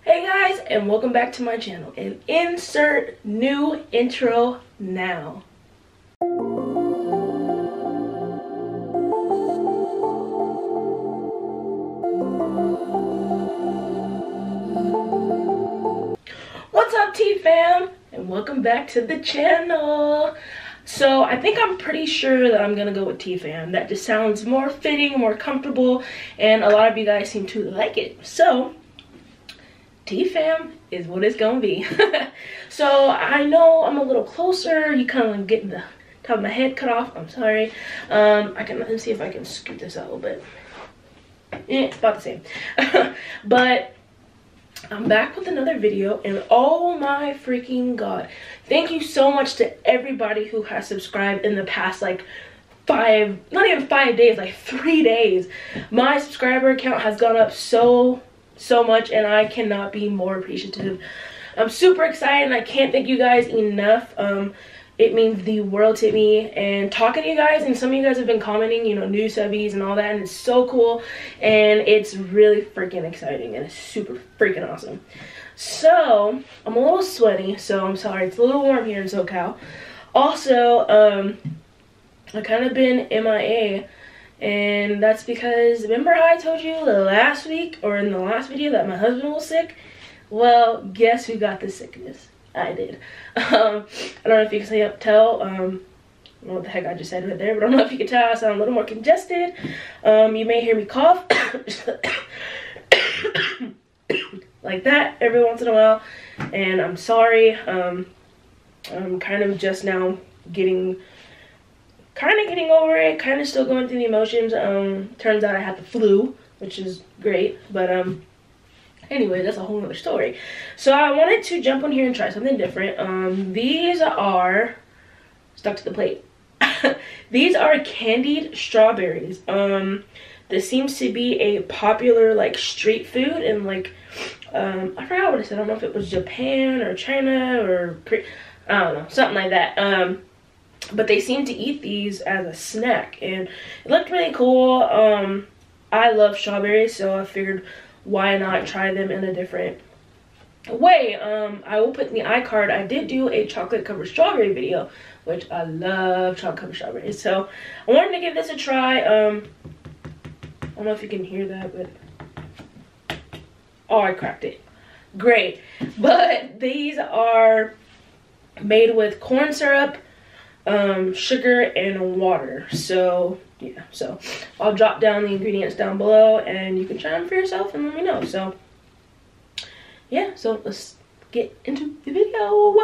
Hey guys, and welcome back to my channel, and insert new intro now. What's up, T-Fam? And welcome back to the channel. So I think I'm pretty sure that I'm gonna go with T-Fam. That just sounds more fitting, more comfortable, and a lot of you guys seem to like it. So T-Fam is what it's gonna be. So I know I'm a little closer. You kind of getting the top of my head cut off. I'm sorry. Let's see if I can scoot this out a little bit. It's about the same. But I'm back with another video, and oh my freaking god, thank you so much to everybody who has subscribed in the past like not even 5 days, like 3 days. My subscriber count has gone up so much, and I cannot be more appreciative. I'm super excited, and I can't thank you guys enough. It means the world to me, and talking to you guys, and some of you guys have been commenting, you know, new subbies and all that, and it's so cool, and it's really freaking exciting, and it's super freaking awesome. So I'm a little sweaty, so I'm sorry. It's a little warm here in SoCal. Also, I kind of been MIA, and that's because, remember how I told you last week or in the last video that my husband was sick? Well, guess who got the sickness? I did. I don't know if you can tell. I don't know what the heck I just said right there, but I don't know if you can tell. I sound a little more congested. You may hear me cough like that every once in a while, and I'm sorry. I'm kind of just now getting over it, kind of still going through the emotions. Turns out I had the flu, which is great, but anyway, that's a whole other story. So I wanted to jump on here and try something different. These are stuck to the plate. These are candied strawberries. This seems to be a popular like street food in like I forgot what it said. I don't know if it was Japan or China or I don't know, something like that. But they seem to eat these as a snack, and it looked really cool. I love strawberries, so I figured why not try them in a different way. I will put in the iCard, I did do a chocolate covered strawberry video, which I love chocolate covered strawberries, so I wanted to give this a try. I don't know if you can hear that, but oh, I cracked it. Great. But these are made with corn syrup, sugar, and water. So yeah, so I'll drop down the ingredients down below, and you can try them for yourself and let me know. So yeah, so let's get into the video.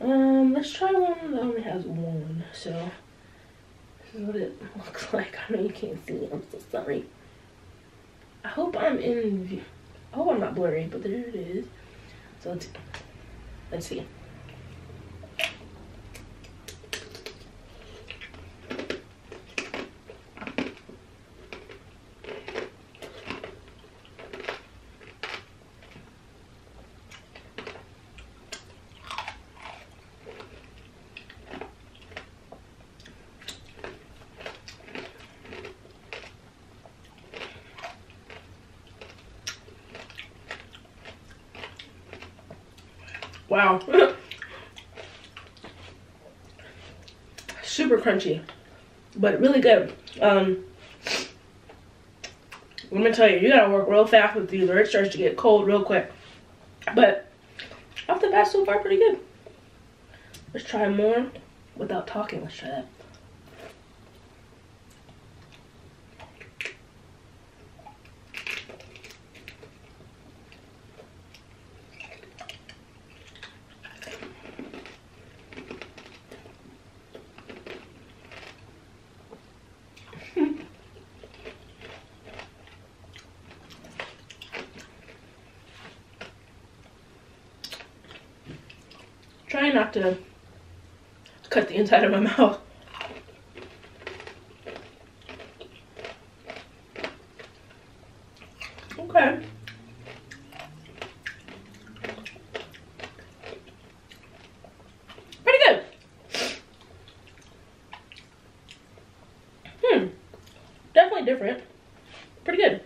Let's try one that only has one. So this is what it looks like. I know you can't see it, I'm so sorry. I hope I'm in view. I hope I'm not blurry, but there it is. So let's see. Wow. Super crunchy, but really good. Let me tell you, you gotta work real fast with these or it starts to get cold real quick. But off the bat, so far pretty good. Let's try more without talking. Let's try that. Try not to cut the inside of my mouth. Okay. Pretty good. Definitely different. Pretty good.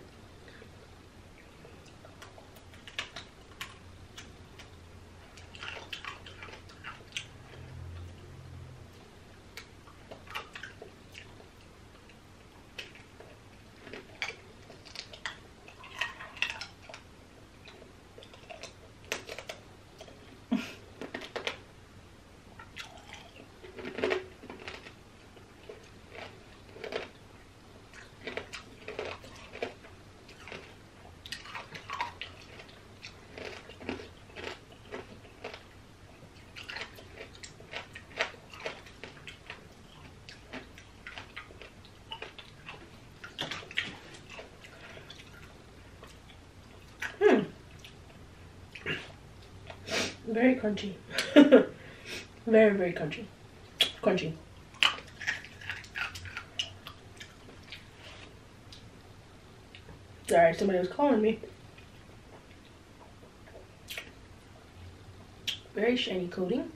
Very crunchy. Very, very crunchy. Crunchy. Sorry, somebody was calling me. Very shiny coating.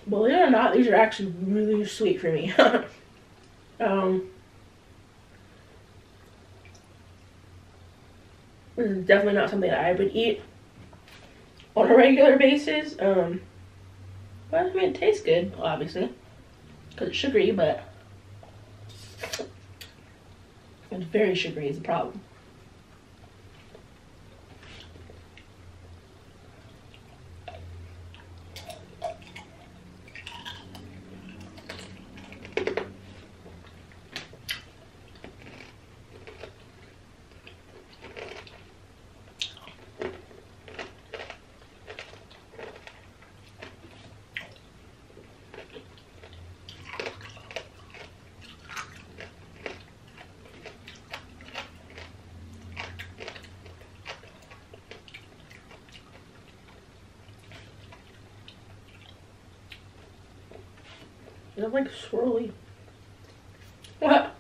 Believe it or not, these are actually really sweet for me. This is definitely not something that I would eat on a regular basis. But I mean, it tastes good, obviously, because it's sugary, but it's very sugary is the problem. They're like swirly. What?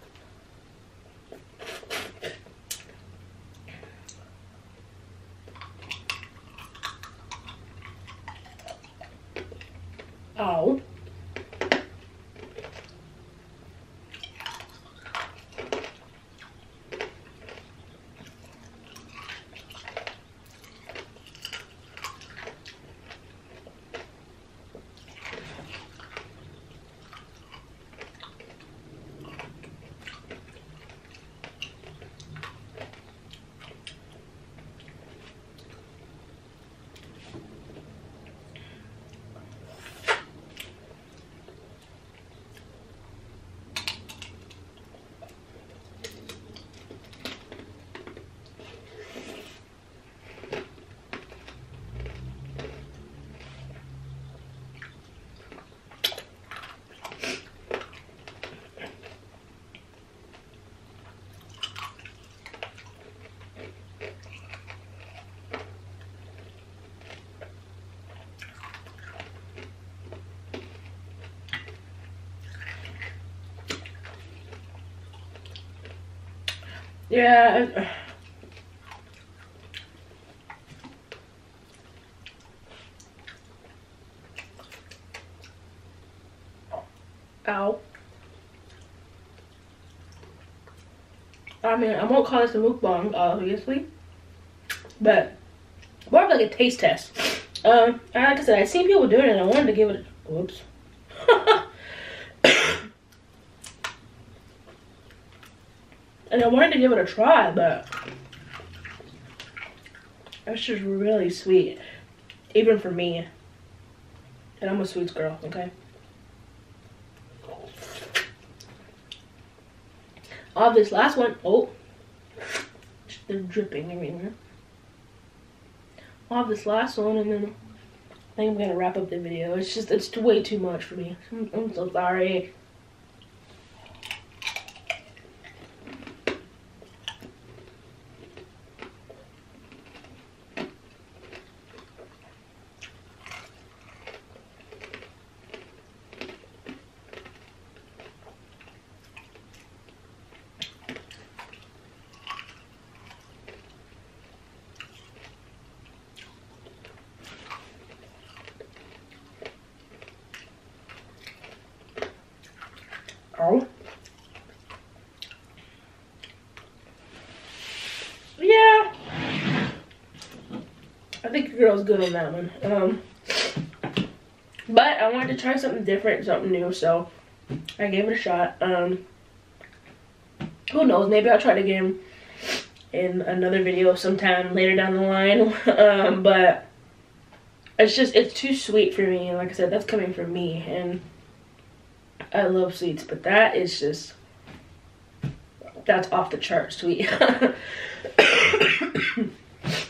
Ow. Yeah. Ow. I mean, I won't call this a mukbang, obviously, but more of like a taste test. Like I said, I've seen people doing it and I wanted to give it a, whoops. And I wanted to give it a try, but it's just really sweet, even for me. And I'm a sweets girl, okay? I'll have this last one. Oh, they're dripping everywhere. I'll have this last one, and then I think I'm gonna wrap up the video. It's way too much for me. I'm so sorry. Oh. Yeah. I think your girl's good on that one. But I wanted to try something different, something new, so I gave it a shot. Who knows, maybe I'll try it again in another video sometime later down the line. But it's too sweet for me, and like I said, that's coming from me, and I love sweets, but that is just That's off the chart sweet.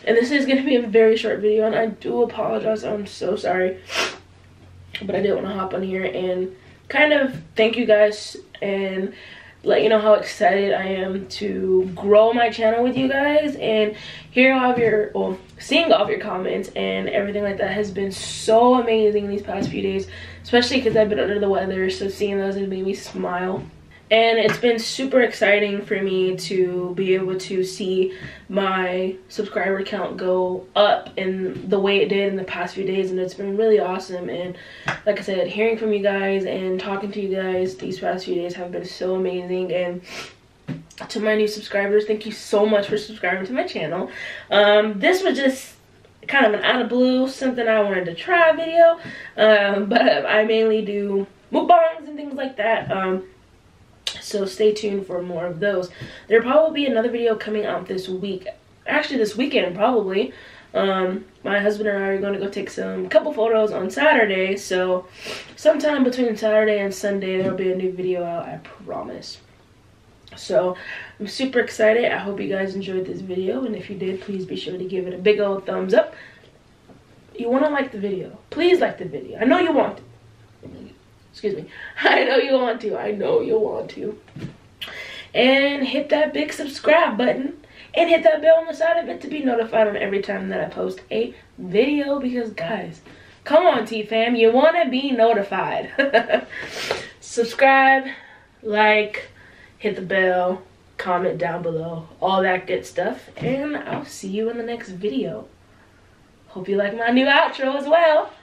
And this is going to be a very short video, and I do apologize. I'm so sorry. But I did want to hop on here and kind of thank you guys and let you know how excited I am to grow my channel with you guys, and hearing all of your, well, seeing all of your comments and everything like that has been so amazing these past few days, especially because I've been under the weather, so seeing those has made me smile. And it's been super exciting for me to be able to see my subscriber count go up in the way it did in the past few days, and it's been really awesome. And like I said, hearing from you guys and talking to you guys these past few days have been so amazing. And to my new subscribers, thank you so much for subscribing to my channel. This was just kind of an out of blue, something I wanted to try video, but I mainly do mukbangs and things like that. So stay tuned for more of those. There'll probably be another video coming out this week. Actually, this weekend, probably. My husband and I are going to go take couple photos on Saturday. So sometime between Saturday and Sunday, there'll be a new video out, I promise. So I'm super excited. I hope you guys enjoyed this video. And if you did, please be sure to give it a big old thumbs up. You want to like the video. Please like the video. I know you want to. Excuse me. I know you want to. I know you want to. And hit that big subscribe button. And hit that bell on the side of it to be notified on every time that I post a video. Because, guys, come on, T-Fam. You want to be notified. Subscribe, like, hit the bell, comment down below. All that good stuff. And I'll see you in the next video. Hope you like my new outro as well.